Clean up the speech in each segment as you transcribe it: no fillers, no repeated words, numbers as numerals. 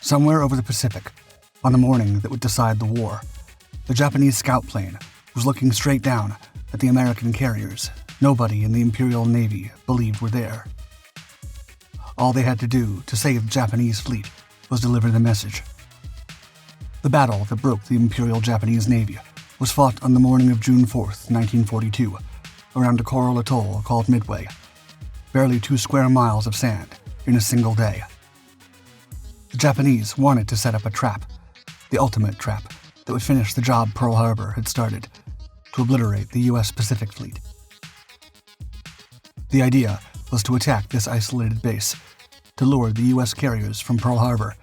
Somewhere over the Pacific, on the morning that would decide the war, the Japanese scout plane was looking straight down at the American carriers nobody in the Imperial Navy believed were there. All they had to do to save the Japanese fleet was deliver the message. The battle that broke the Imperial Japanese Navy was fought on the morning of June 4th, 1942, around a coral atoll called Midway, barely 2 square miles of sand in a single day. The Japanese wanted to set up a trap, the ultimate trap that would finish the job Pearl Harbor had started, to obliterate the U.S. Pacific Fleet. The idea was to attack this isolated base, to lure the U.S. carriers from Pearl Harbor,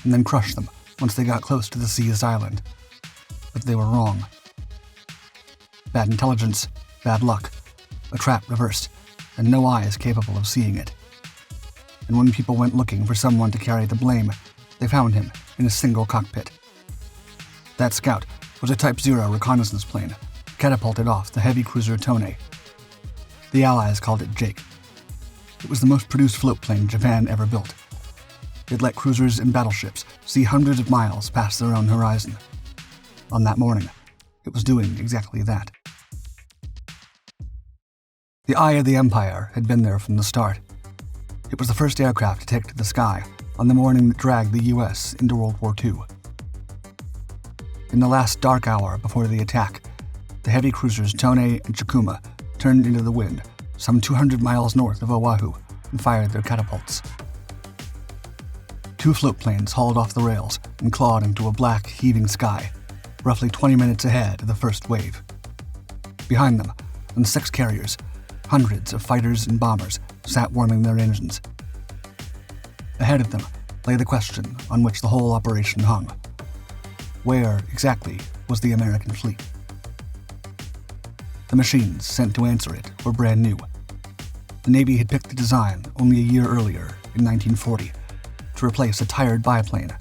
and then crush them once they got close to the seized island. But they were wrong. Bad intelligence, bad luck, a trap reversed, and no eyes capable of seeing it. And when people went looking for someone to carry the blame, they found him in a single cockpit. That scout was a Type 0 reconnaissance plane, catapulted off the heavy cruiser Tone. The Allies called it Jake. It was the most produced floatplane Japan ever built. It let cruisers and battleships see hundreds of miles past their own horizon. On that morning, it was doing exactly that. The Eye of the Empire had been there from the start. It was the first aircraft to take to the sky on the morning that dragged the U.S. into World War II. In the last dark hour before the attack, the heavy cruisers Tone and Chikuma turned into the wind some 200 miles north of Oahu and fired their catapults. 2 floatplanes hauled off the rails and clawed into a black, heaving sky, roughly 20 minutes ahead of the first wave. Behind them, on 6 carriers, hundreds of fighters and bombers sat warming their engines. Ahead of them lay the question on which the whole operation hung. Where, exactly, was the American fleet? The machines sent to answer it were brand new. The Navy had picked the design only a year earlier, in 1940, to replace a tired biplane,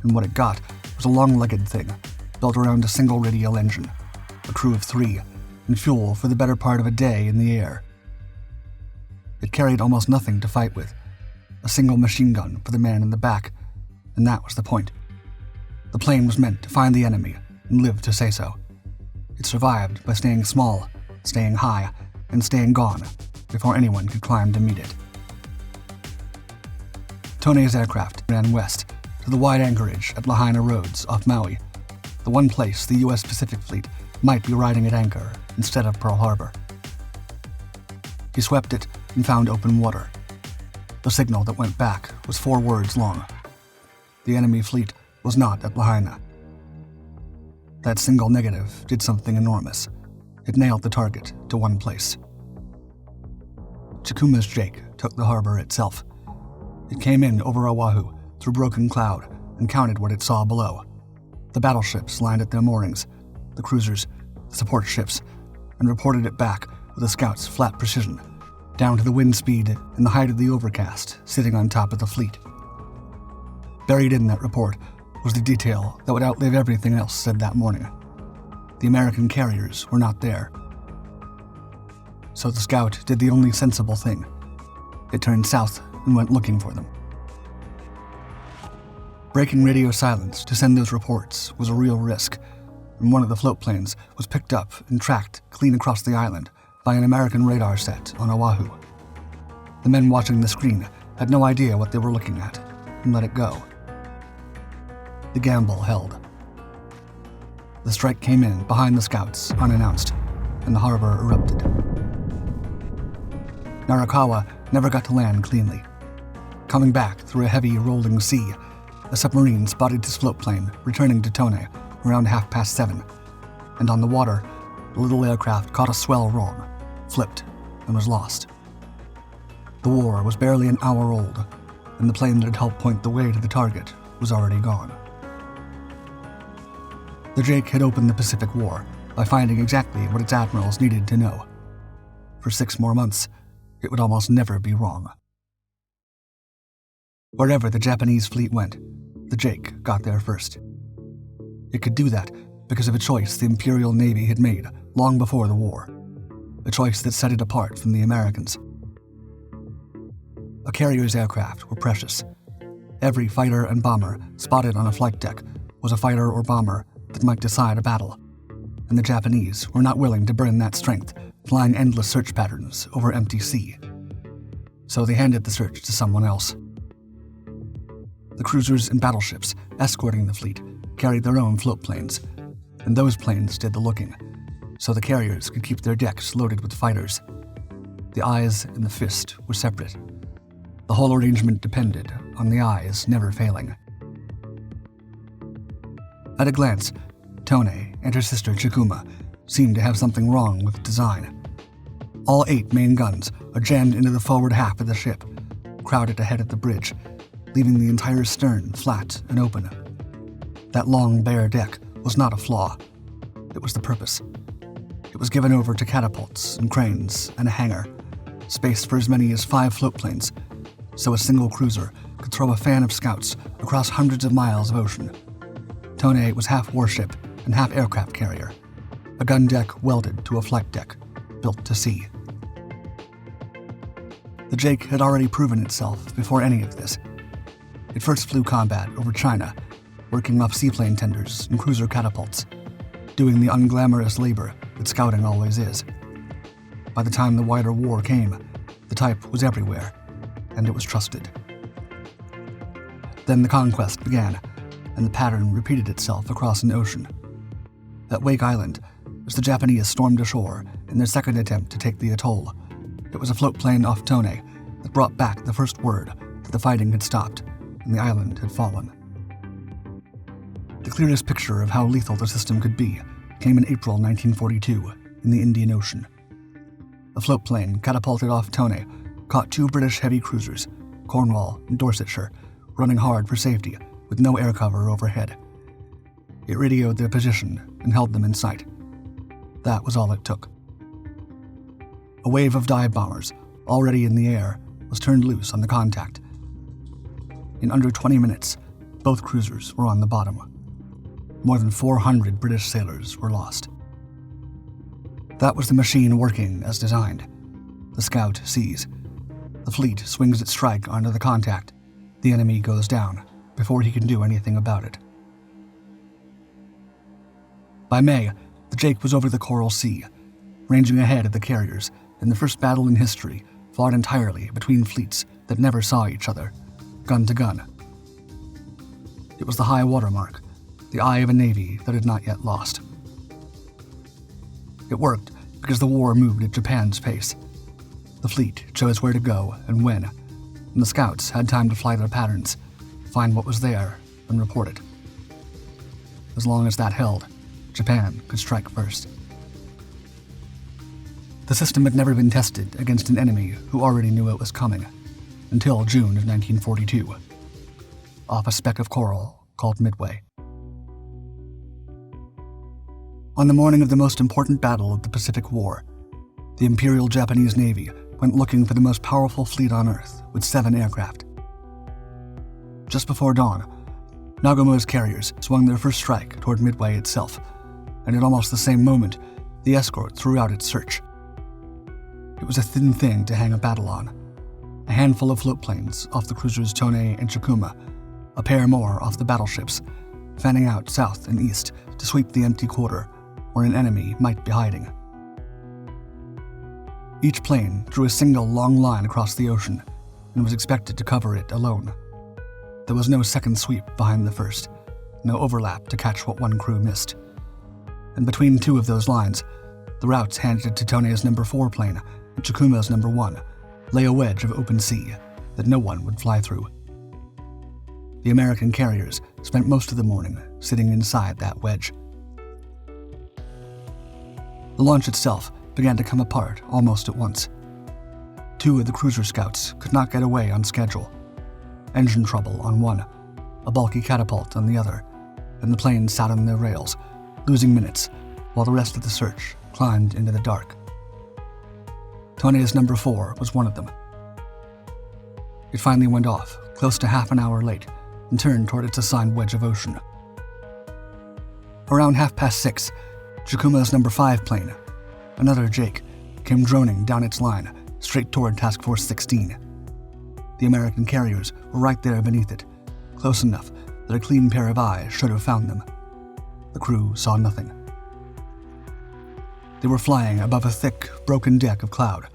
and what it got was a long-legged thing built around a single radial engine, a crew of 3, and fuel for the better part of a day in the air. It carried almost nothing to fight with, a single machine gun for the man in the back, and that was the point. The plane was meant to find the enemy and live to say so. It survived by staying small, staying high, and staying gone before anyone could climb to meet it. Tone's aircraft ran west to the wide anchorage at Lahaina Roads off Maui, the one place the U.S. Pacific Fleet might be riding at anchor instead of Pearl Harbor. He swept it and found open water. The signal that went back was 4 words long. The enemy fleet was not at Lahaina. That single negative did something enormous. It nailed the target to one place. Chikuma's Jake took the harbor itself. It came in over Oahu through broken cloud and counted what it saw below. The battleships lined at their moorings, the cruisers, the support ships, and reported it back with a scout's flat precision, down to the wind speed and the height of the overcast sitting on top of the fleet. Buried in that report was the detail that would outlive everything else said that morning. The American carriers were not there. So the scout did the only sensible thing. It turned south and went looking for them. Breaking radio silence to send those reports was a real risk, and one of the floatplanes was picked up and tracked clean across the island by an American radar set on Oahu. The men watching the screen had no idea what they were looking at and let it go. The gamble held. The strike came in behind the scouts, unannounced, and the harbor erupted. Narakawa never got to land cleanly. Coming back through a heavy, rolling sea, a submarine spotted his floatplane returning to Tone around 7:30, and on the water, the little aircraft caught a swell wrong, flipped, and was lost. The war was barely an hour old, and the plane that had helped point the way to the target was already gone. The Jake had opened the Pacific War by finding exactly what its admirals needed to know. For 6 more months, it would almost never be wrong. Wherever the Japanese fleet went, the Jake got there first. It could do that because of a choice the Imperial Navy had made long before the war, a choice that set it apart from the Americans. A carrier's aircraft were precious. Every fighter and bomber spotted on a flight deck was a fighter or bomber that might decide a battle, and the Japanese were not willing to burn that strength flying endless search patterns over empty sea. So they handed the search to someone else. The cruisers and battleships escorting the fleet carried their own floatplanes, and those planes did the looking, so the carriers could keep their decks loaded with fighters. The eyes and the fist were separate. The whole arrangement depended on the eyes never failing. At a glance, Tone and her sister Chikuma seemed to have something wrong with design. All 8 main guns are jammed into the forward half of the ship, crowded ahead of the bridge, leaving the entire stern flat and open. That long, bare deck was not a flaw. It was the purpose. It was given over to catapults and cranes and a hangar, space for as many as 5 floatplanes, so a single cruiser could throw a fan of scouts across hundreds of miles of ocean. Tone was half warship and half aircraft carrier, a gun deck welded to a flight deck, built to sea. The Jake had already proven itself before any of this. It first flew combat over China, working off seaplane tenders and cruiser catapults, doing the unglamorous labor that scouting always is. By the time the wider war came, the type was everywhere, and it was trusted. Then the conquest began, and the pattern repeated itself across an ocean. At Wake Island, as the Japanese stormed ashore in their second attempt to take the atoll, it was a floatplane off Tone that brought back the first word that the fighting had stopped and the island had fallen. The clearest picture of how lethal the system could be came in April 1942 in the Indian Ocean. A floatplane catapulted off Tone caught 2 British heavy cruisers, Cornwall and Dorsetshire, running hard for safety with no air cover overhead. It radioed their position and held them in sight. That was all it took. A wave of dive bombers, already in the air, was turned loose on the contact. In under 20 minutes, both cruisers were on the bottom. More than 400 British sailors were lost. That was the machine working as designed. The scout sees. The fleet swings its strike onto the contact. The enemy goes down before he can do anything about it. By May, the Jake was over the Coral Sea, ranging ahead of the carriers in the first battle in history fought entirely between fleets that never saw each other, gun to gun. It was the high water mark, the eye of a navy that had not yet lost. It worked because the war moved at Japan's pace. The fleet chose where to go and when, and the scouts had time to fly their patterns, find what was there, and report it. As long as that held, Japan could strike first. The system had never been tested against an enemy who already knew it was coming, until June of 1942, off a speck of coral called Midway. On the morning of the most important battle of the Pacific War, the Imperial Japanese Navy went looking for the most powerful fleet on Earth with 7 aircraft. Just before dawn, Nagumo's carriers swung their first strike toward Midway itself, and at almost the same moment, the escort threw out its search. It was a thin thing to hang a battle on. A handful of floatplanes off the cruisers Tone and Chikuma, a pair more off the battleships, fanning out south and east to sweep the empty quarter where an enemy might be hiding. Each plane drew a single long line across the ocean and was expected to cover it alone. There was no second sweep behind the first, no overlap to catch what one crew missed. And between 2 of those lines, the routes handed to Tone's number 4 plane and Chikuma's number 1 lay a wedge of open sea that no one would fly through. The American carriers spent most of the morning sitting inside that wedge. The launch itself began to come apart almost at once. 2 of the cruiser scouts could not get away on schedule. Engine trouble on one, a bulky catapult on the other, and the planes sat on their rails, losing minutes, while the rest of the search climbed into the dark. Tone's number 4 was one of them. It finally went off, close to half an hour late, and turned toward its assigned wedge of ocean. Around 6:30, Chikuma's number 5 plane, another Jake, came droning down its line, straight toward Task Force 16. The American carriers were right there beneath it, close enough that a clean pair of eyes should have found them. The crew saw nothing. They were flying above a thick, broken deck of cloud,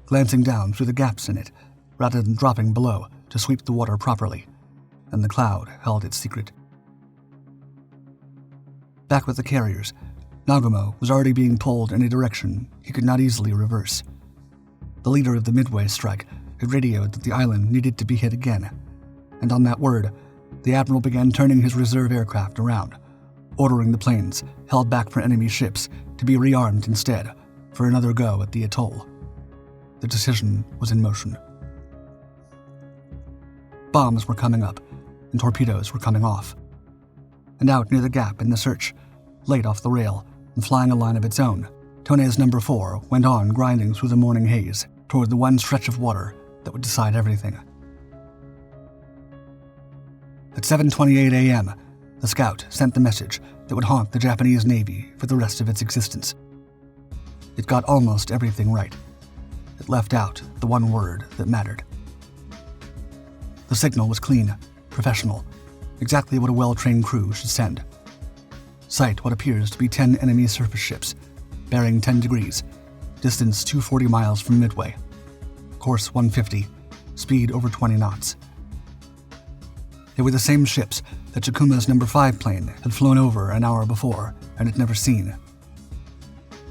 glancing down through the gaps in it rather than dropping below to sweep the water properly, and the cloud held its secret. Back with the carriers, Nagumo was already being pulled in a direction he could not easily reverse. The leader of the Midway strike had radioed that the island needed to be hit again, and on that word, the Admiral began turning his reserve aircraft around, ordering the planes held back for enemy ships to be rearmed instead for another go at the atoll. The decision was in motion. Bombs were coming up, and torpedoes were coming off. And out near the gap in the search, late off the rail and flying a line of its own, Tone's No. 4 went on grinding through the morning haze toward the one stretch of water that would decide everything. At 7:28 a.m., the scout sent the message that would haunt the Japanese Navy for the rest of its existence. It got almost everything right. It left out the one word that mattered. The signal was clean, professional, exactly what a well-trained crew should send. Sight what appears to be 10 enemy surface ships, bearing 10 degrees, distance 240 miles from Midway, course 150, speed over 20 knots. They were the same ships that Tsukuma's No. 5 plane had flown over an hour before and had never seen.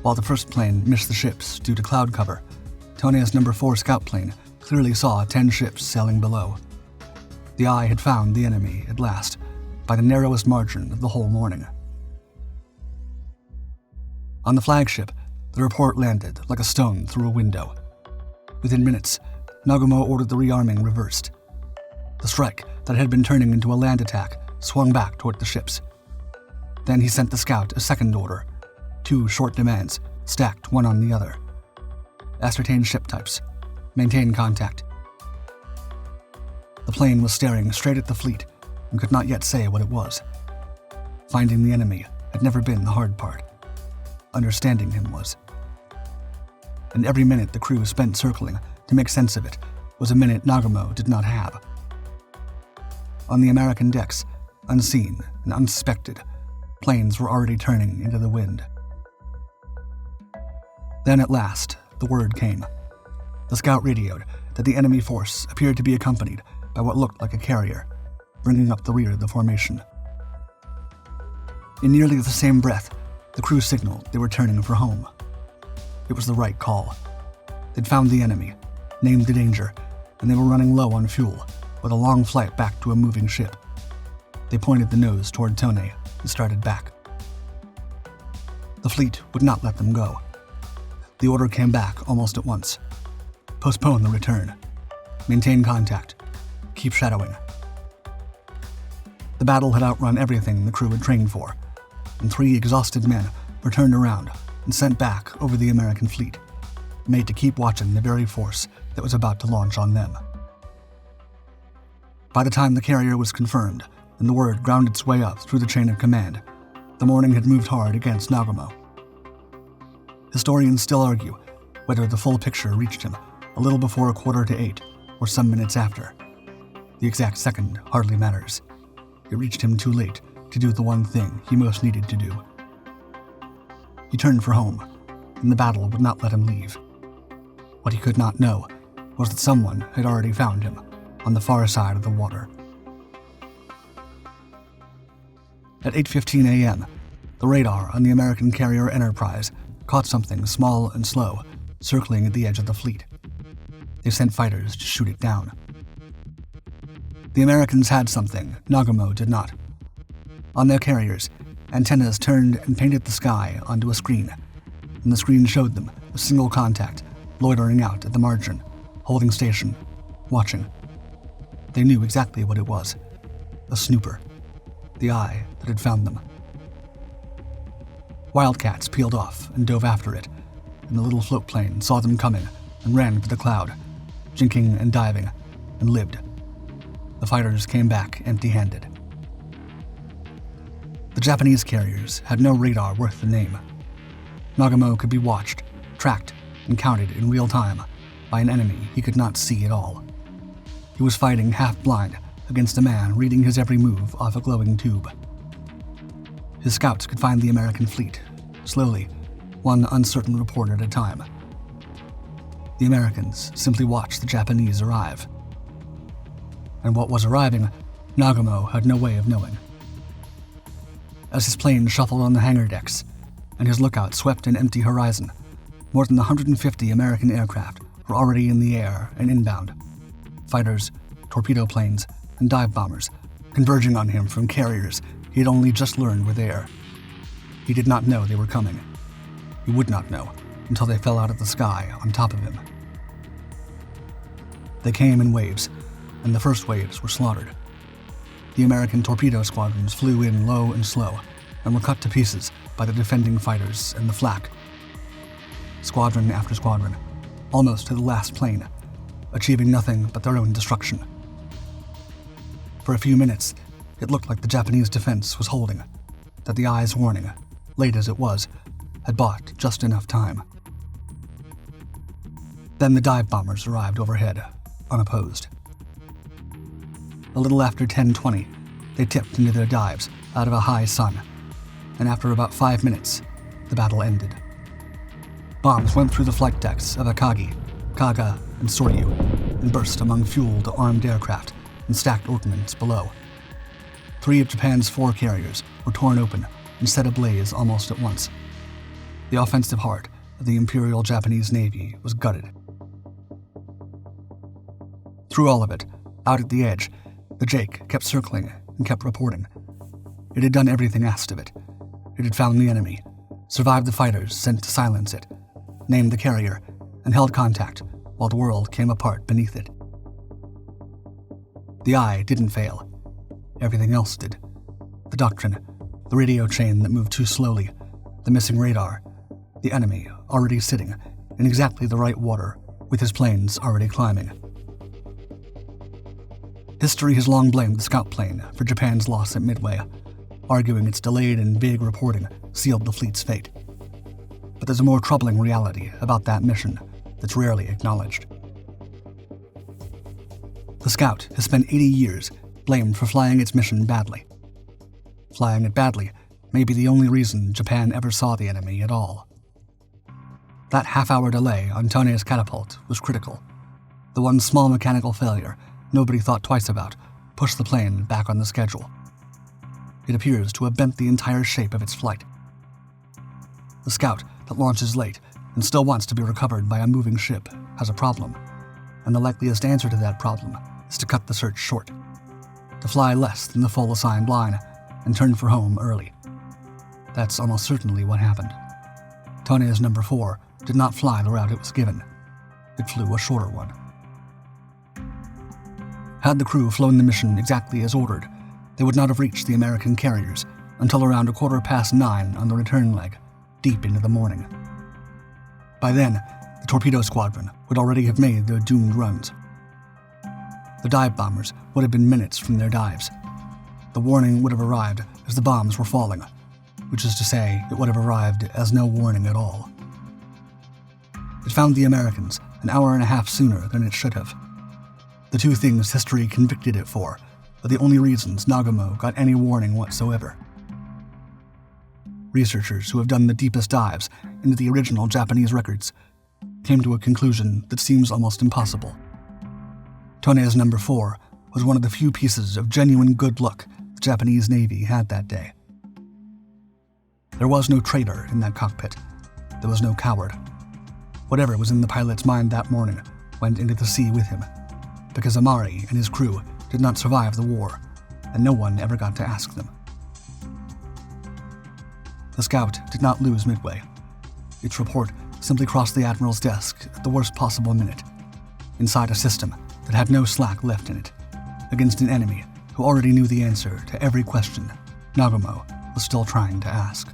While the first plane missed the ships due to cloud cover, Tone's No. 4 scout plane clearly saw 10 ships sailing below. The eye had found the enemy at last, by the narrowest margin of the whole morning. On the flagship, the report landed like a stone through a window. Within minutes, Nagumo ordered the rearming reversed. The strike that had been turning into a land attack swung back toward the ships. Then he sent the scout a second order, 2 short demands, stacked one on the other. Ascertain ship types. Maintain contact. The plane was staring straight at the fleet and could not yet say what it was. Finding the enemy had never been the hard part. Understanding him was. And every minute the crew spent circling to make sense of it was a minute Nagumo did not have. On the American decks, unseen and unsuspected, planes were already turning into the wind. Then at last, the word came. The scout radioed that the enemy force appeared to be accompanied by what looked like a carrier, bringing up the rear of the formation. In nearly the same breath, the crew signaled they were turning for home. It was the right call. They'd found the enemy, named the danger, and they were running low on fuel, with a long flight back to a moving ship. They pointed the nose toward Tone and started back. The fleet would not let them go. The order came back almost at once. Postpone the return. Maintain contact. Keep shadowing. The battle had outrun everything the crew had trained for, and 3 exhausted men were turned around and sent back over the American fleet, made to keep watching the very force that was about to launch on them. By the time the carrier was confirmed and the word ground its way up through the chain of command, the morning had moved hard against Nagumo. Historians still argue whether the full picture reached him a little before 7:45 or some minutes after. The exact second hardly matters. It reached him too late to do the one thing he most needed to do. He turned for home, and the battle would not let him leave. What he could not know was that someone had already found him on the far side of the water. At 8:15 a.m., the radar on the American carrier Enterprise caught something small and slow circling at the edge of the fleet. They sent fighters to shoot it down. The Americans had something Nagumo did not. On their carriers, antennas turned and painted the sky onto a screen, and the screen showed them a single contact loitering out at the margin, holding station, watching. They knew exactly what it was. A snooper. The eye that had found them. Wildcats peeled off and dove after it, and the little floatplane saw them coming and ran for the cloud, jinking and diving, and lived. The fighters came back empty-handed. The Japanese carriers had no radar worth the name. Nagumo could be watched, tracked, and counted in real time by an enemy he could not see at all. He was fighting half-blind against a man reading his every move off a glowing tube. His scouts could find the American fleet, slowly, one uncertain report at a time. The Americans simply watched the Japanese arrive. And what was arriving, Nagumo had no way of knowing. As his plane shuffled on the hangar decks, and his lookout swept an empty horizon, more than 150 American aircraft were already in the air and inbound. Fighters, torpedo planes, and dive bombers, converging on him from carriers he had only just learned were there. He did not know they were coming. He would not know until they fell out of the sky on top of him. They came in waves, and the first waves were slaughtered. The American torpedo squadrons flew in low and slow, and were cut to pieces by the defending fighters and the flak. Squadron after squadron, almost to the last plane, achieving nothing but their own destruction. For a few minutes, it looked like the Japanese defense was holding, that the eye's warning, late as it was, had bought just enough time. Then the dive bombers arrived overhead, unopposed. A little after 10:20, they tipped into their dives out of a high sun, and after about 5 minutes, the battle ended. Bombs went through the flight decks of Akagi, Kaga, and Soryu, and burst among fueled armed aircraft and stacked ordnance below. 3 of Japan's 4 carriers were torn open and set ablaze almost at once. The offensive heart of the Imperial Japanese Navy was gutted. Through all of it, out at the edge, the Jake kept circling and kept reporting. It had done everything asked of it. It had found the enemy, survived the fighters sent to silence it, named the carrier, and held contact while the world came apart beneath it. The eye didn't fail. Everything else did. The doctrine, the radio chain that moved too slowly, the missing radar, the enemy already sitting in exactly the right water with his planes already climbing. History has long blamed the scout plane for Japan's loss at Midway, arguing its delayed and vague reporting sealed the fleet's fate. But there's a more troubling reality about that mission that's rarely acknowledged. The Scout has spent 80 years blamed for flying its mission badly. Flying it badly may be the only reason Japan ever saw the enemy at all. That half-hour delay on Tone's catapult was critical. The one small mechanical failure nobody thought twice about pushed the plane back on the schedule. It appears to have bent the entire shape of its flight. The Scout that launches late and still wants to be recovered by a moving ship has a problem, and the likeliest answer to that problem is to cut the search short, to fly less than the full assigned line and turn for home early. That's almost certainly what happened. Tone's number 4 did not fly the route it was given. It flew a shorter one. Had the crew flown the mission exactly as ordered, they would not have reached the American carriers until around 9:15 on the return leg, deep into the morning. By then, the torpedo squadron would already have made their doomed runs. The dive bombers would have been minutes from their dives. The warning would have arrived as the bombs were falling, which is to say, it would have arrived as no warning at all. It found the Americans an hour and a half sooner than it should have. The two things history convicted it for are the only reasons Nagumo got any warning whatsoever. Researchers who have done the deepest dives into the original Japanese records came to a conclusion that seems almost impossible. Tone's number 4 was one of the few pieces of genuine good luck the Japanese Navy had that day. There was no traitor in that cockpit. There was no coward. Whatever was in the pilot's mind that morning went into the sea with him, because Amari and his crew did not survive the war, and no one ever got to ask them. The Scout did not lose Midway. Its report simply crossed the Admiral's desk at the worst possible minute, inside a system that had no slack left in it, against an enemy who already knew the answer to every question Nagumo was still trying to ask.